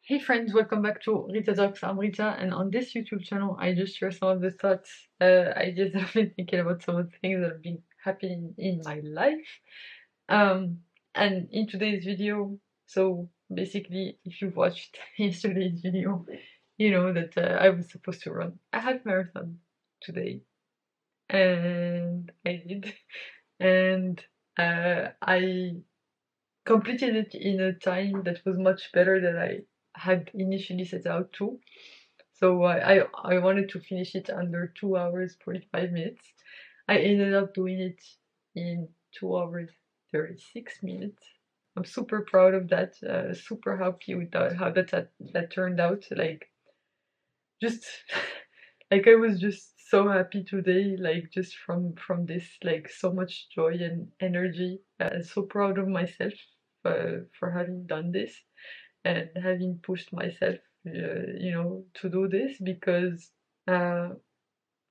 Hey friends, welcome back to Rita Talks. I'm Rita, and on this YouTube channel, I just share some of the thoughts I just have been thinking about some of the things that have been happening in my life. And in today's video, so basically, if you watched yesterday's video, you know that I was supposed to run a half marathon today, and I did, and I completed it in a time that was much better than I had initially set out to. So I wanted to finish it under 2 hours 45 minutes. I ended up doing it in 2 hours 36 minutes. I'm super proud of that. Super happy with how that turned out. Like just like I was just so happy today. Like just from this like so much joy and energy. So proud of myself for having done this and having pushed myself, to do this because uh,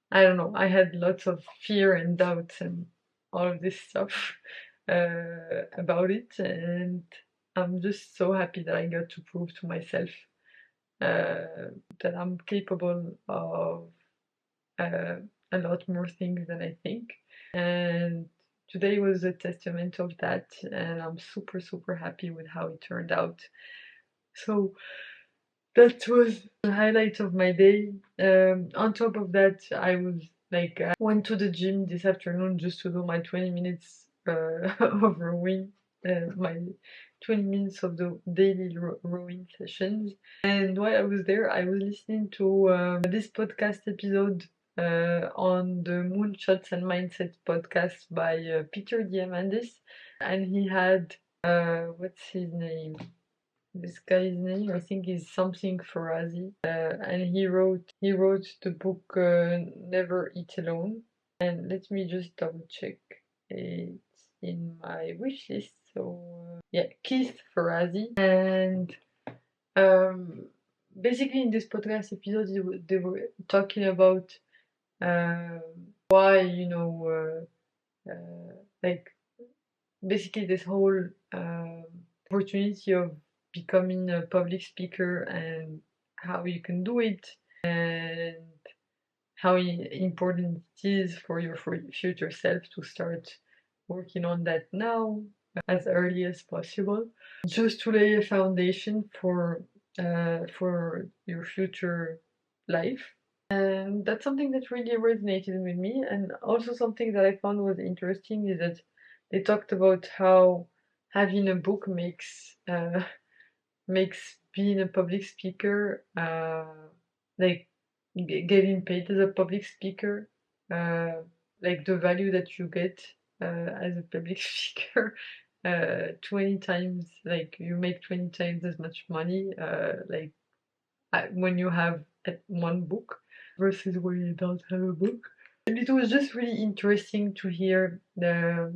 I don't know, I had lots of fear and doubts and all of this stuff about it, and I'm just so happy that I got to prove to myself that I'm capable of uh, a lot more things than I think, and today was a testament of that, and I'm super super happy with how it turned out. So that was the highlight of my day. On top of that, I was like, I went to the gym this afternoon just to do my 20 minutes of rowing, my 20 minutes of the daily rowing sessions. And while I was there, I was listening to this podcast episode on the Moonshots and Mindset podcast by Peter Diamandis. And he had, what's his name? This guy's name, I think, is something Farazi, and he wrote the book Never Eat Alone. And let me just double check. It's in my wish list. So yeah, Keith Farazi, and um, basically in this podcast episode, they were talking about um, why like basically this whole opportunity of becoming a public speaker and how you can do it and how important it is for your future self to start working on that now as early as possible, just to lay a foundation for your future life. And that's something that really resonated with me. And also something that I found was interesting is that they talked about how having a book makes being a public speaker like getting paid as a public speaker, uh, like the value that you get as a public speaker 20 times, like you make 20 times as much money like when you have one book versus when you don't have a book. And it was just really interesting to hear their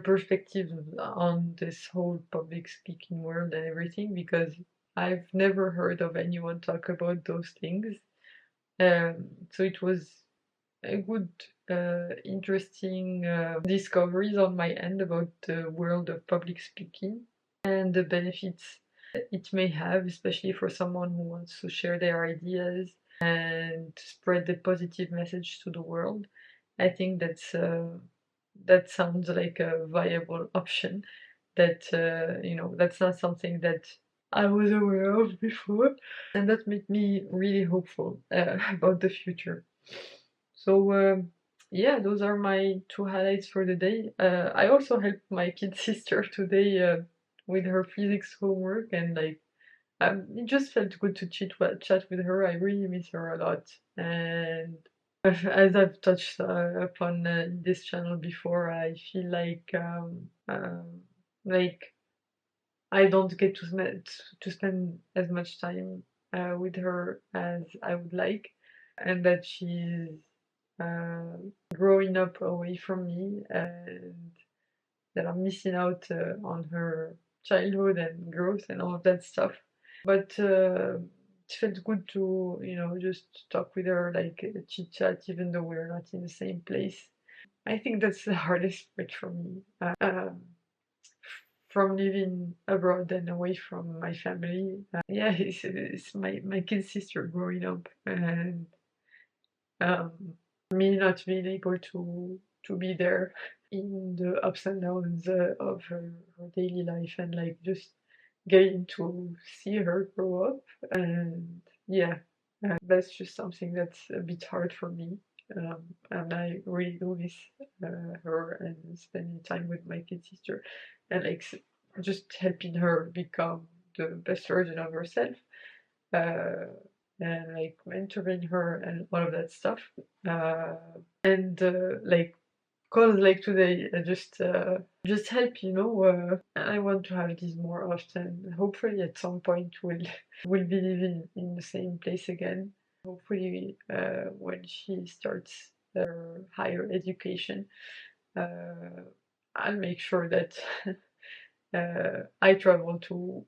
perspectives on this whole public speaking world and everything, because I've never heard of anyone talk about those things. So it was a good, interesting discoveries on my end about the world of public speaking and the benefits it may have, especially for someone who wants to share their ideas and spread the positive message to the world. I think that sounds like a viable option. That's not something that I was aware of before, and that made me really hopeful about the future. So yeah, those are my two highlights for the day. I also helped my kid sister today with her physics homework, and like it just felt good to chat with her. I really miss her a lot, and as I've touched upon in this channel before, I feel like I don't get to spend as much time with her as I would like, and that she's uh, growing up away from me, and that I'm missing out on her childhood and growth and all of that stuff. But it felt good to, just talk with her, like chit chat, even though we're not in the same place. I think that's the hardest part for me. from living abroad and away from my family. Yeah, it's my kid sister growing up, and um, me not being able to be there in the ups and downs of her daily life, and like just getting to see her grow up. And yeah, that's just something that's a bit hard for me. And I really do miss her and spending time with my kid sister, and like just helping her become the best version of herself, uh, and like mentoring her and all of that stuff. Uh, and like, cause like today, just help, and I want to have this more often. Hopefully, at some point, we'll be living in the same place again. Hopefully, when she starts her higher education, uh, I'll make sure that I travel to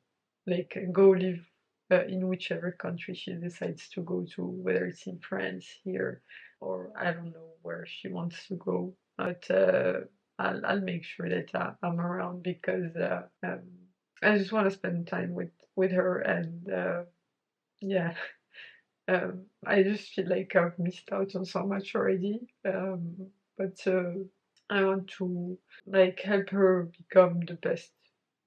like go live in whichever country she decides to go to, whether it's in France, here, or I don't know where she wants to go. But I'll make sure that I'm around, because I just want to spend time with her, and yeah, I just feel like I've missed out on so much already. But I want to like help her become the best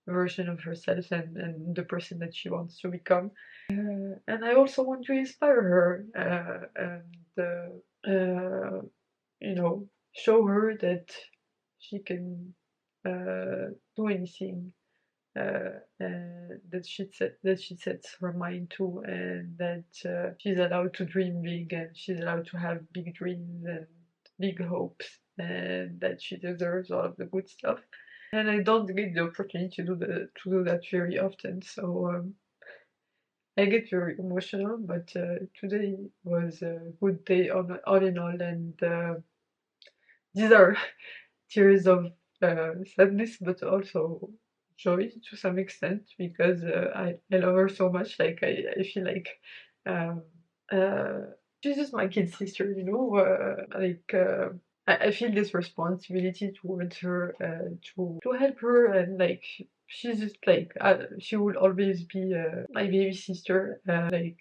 version of herself, and the person that she wants to become. And I also want to inspire her, and show her that she can do anything, that she sets her mind to, and that she's allowed to dream big, and she's allowed to have big dreams and big hopes, and that she deserves all of the good stuff. And I don't get the opportunity to do that very often, so I get very emotional. But today was a good day, all in all, and these are tears of sadness, but also joy to some extent, because I love her so much. Like I feel like um, uh, she's just my kid sister, I feel this responsibility towards her, to help her, and like she's just like she will always be my baby sister, like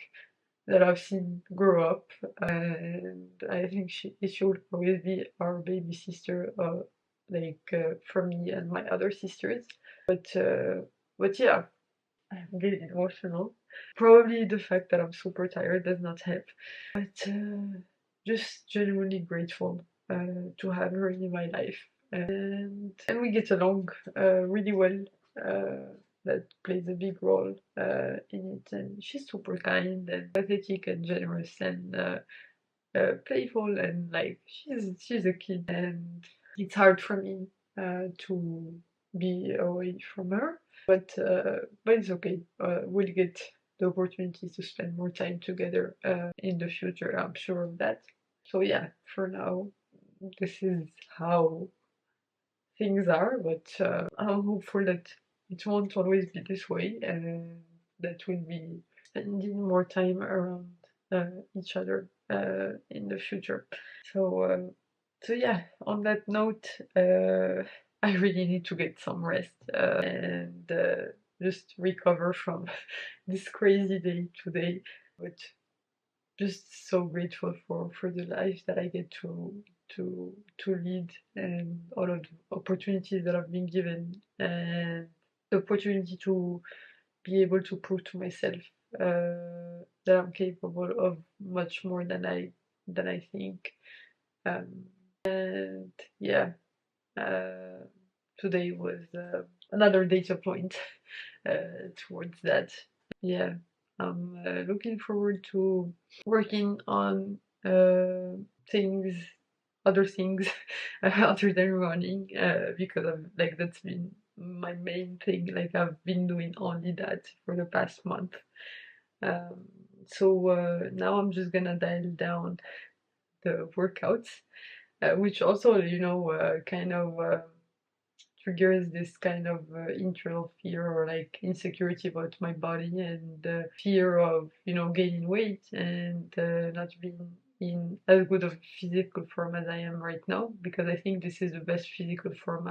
that I've seen grow up, and I think she will always be our baby sister, for me and my other sisters. But yeah, I'm getting emotional. Probably the fact that I'm super tired does not help, but just genuinely grateful to have her in my life, and we get along really well. That plays a big role in it, and she's super kind and pathetic and generous and playful, and like she's a kid, and it's hard for me to be away from her, but it's okay. We'll get the opportunity to spend more time together in the future. I'm sure of that. So yeah, for now, this is how things are, but I'm hopeful that it won't always be this way, and that we'll be spending more time around each other in the future. So, yeah, on that note, I really need to get some rest and just recover from this crazy day today. But just so grateful for the life that I get to lead, and all of the opportunities that I've been given, and the opportunity to be able to prove to myself that I'm capable of much more than I think. And yeah, uh, today was another data point towards that. Yeah, I'm looking forward to working on things, other things, other than running, because like that's been my main thing. Like I've been doing only that for the past month. Um, so now I'm just gonna dial down the workouts, which also, kind of triggers this kind of internal fear, or like insecurity about my body, and fear of, gaining weight, and not being in as good of physical form as I am right now, because I think this is the best physical form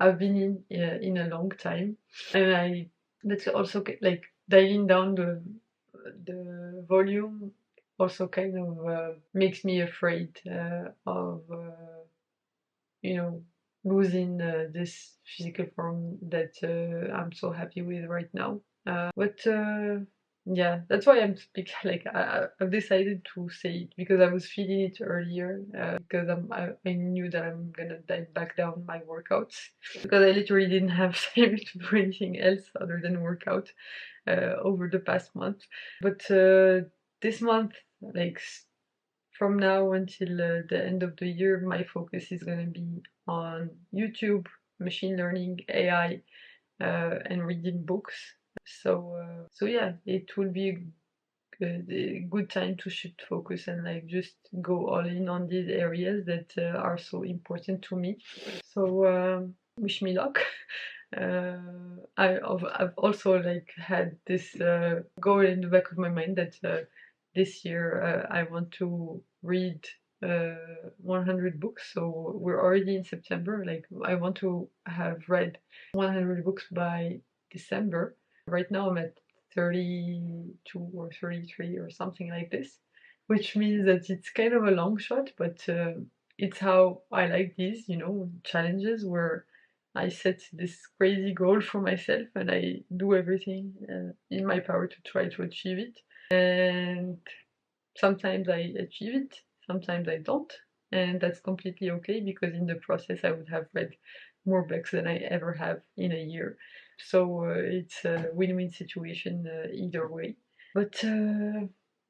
I've been in a long time, and that's also like dialing down the volume also kind of makes me afraid of you know losing this physical form that I'm so happy with right now. But yeah, that's why I'm speaking. Like I've decided to say it because I was feeling it earlier. Because I knew that I'm gonna dial back down my workouts because I literally didn't have time to do anything else other than workout over the past month. But this month, like from now until the end of the year, my focus is gonna be on YouTube, machine learning, AI, and reading books. So yeah, it will be a good time to shift focus and like just go all in on these areas that are so important to me. So wish me luck. I've also like had this goal in the back of my mind that this year I want to read 100 books. So we're already in September. Like I want to have read 100 books by December. Right now I'm at 32 or 33 or something like this, which means that it's kind of a long shot, but it's how I like these, challenges where I set this crazy goal for myself and I do everything in my power to try to achieve it. And sometimes I achieve it, sometimes I don't. And that's completely okay because in the process I would have read more books than I ever have in a year. So it's a win-win situation either way. But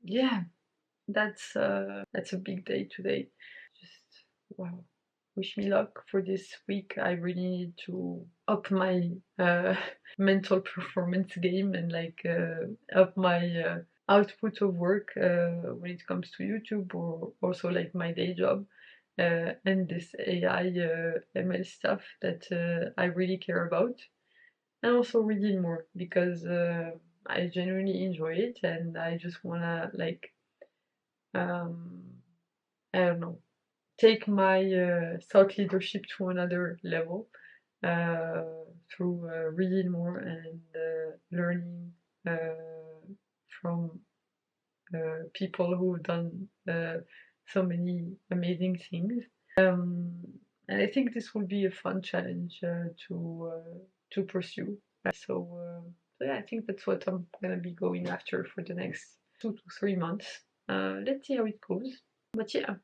yeah, that's a big day today. Just wow. Wish me luck for this week. I really need to up my mental performance game and like up my output of work when it comes to YouTube or also like my day job and this AI ML stuff that I really care about. And also reading more because I genuinely enjoy it and I just wanna like um, I don't know, take my thought leadership to another level uh, through reading more and learning from people who've done so many amazing things. And I think this will be a fun challenge to pursue. So yeah, I think that's what I'm gonna be going after for the next 2 to 3 months. Let's see how it goes. But yeah,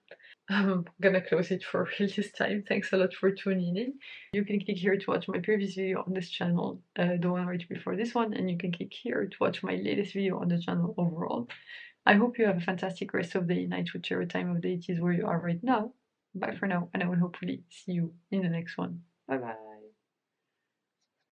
I'm gonna close it for real this time. Thanks a lot for tuning in. You can click here to watch my previous video on this channel, the one right before this one, and you can click here to watch my latest video on the channel overall. I hope you have a fantastic rest of the night, whichever time of day it is where you are right now. Bye for now, and I will hopefully see you in the next one. Bye bye.